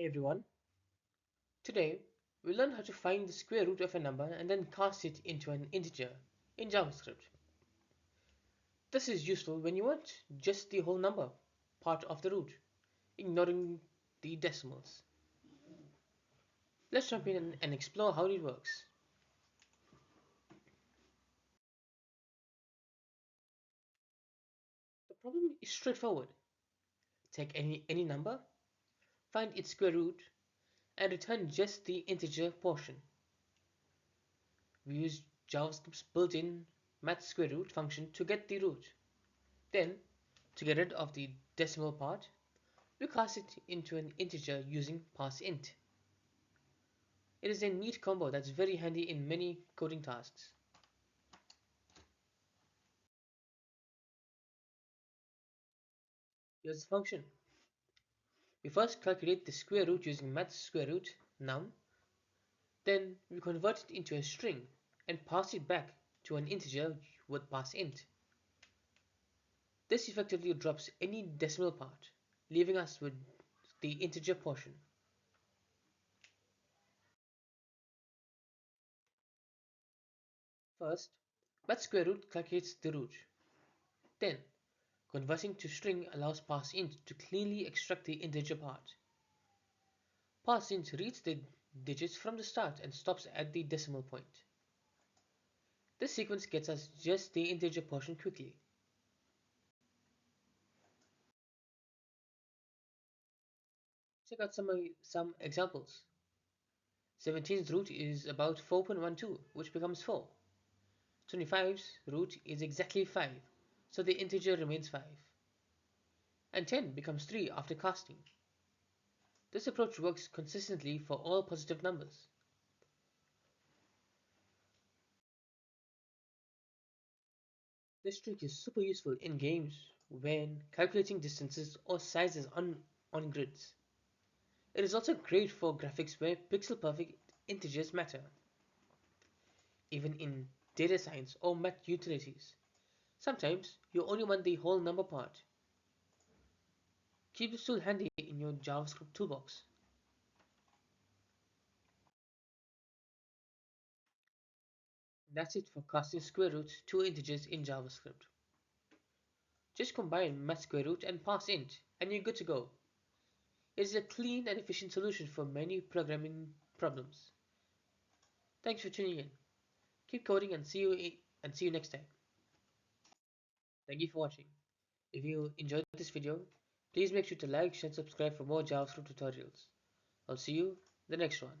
Hey everyone, today we'll learn how to find the square root of a number and then cast it into an integer in JavaScript. This is useful when you want just the whole number part of the root, ignoring the decimals. Let's jump in and explore how it works. The problem is straightforward. Take any number, find its square root, and return just the integer portion. We use JavaScript's built-in Math.sqrt function to get the root. Then, to get rid of the decimal part, we cast it into an integer using parseInt. It is a neat combo that's very handy in many coding tasks. Here's the function. We first calculate the square root using math.sqrt num, then we convert it into a string and pass it back to an integer with parseInt. This effectively drops any decimal part, leaving us with the integer portion. First, math.sqrt calculates the root. Then, converting to string allows parseInt to cleanly extract the integer part. ParseInt reads the digits from the start and stops at the decimal point. This sequence gets us just the integer portion quickly. Check out some examples. 17's root is about 4.12, which becomes 4. 25's root is exactly 5, so the integer remains 5. And 10 becomes 3 after casting. This approach works consistently for all positive numbers. This trick is super useful in games when calculating distances or sizes on grids. It is also great for graphics where pixel-perfect integers matter. Even in data science or math utilities, sometimes you only want the whole number part. Keep this tool handy in your JavaScript toolbox. That's it for casting square roots to integers in JavaScript. Just combine math square root and parseInt, and you're good to go. It is a clean and efficient solution for many programming problems. Thanks for tuning in. Keep coding and see you next time. Thank you for watching. If you enjoyed this video, please make sure to like, share, and subscribe for more JavaScript tutorials. I'll see you in the next one.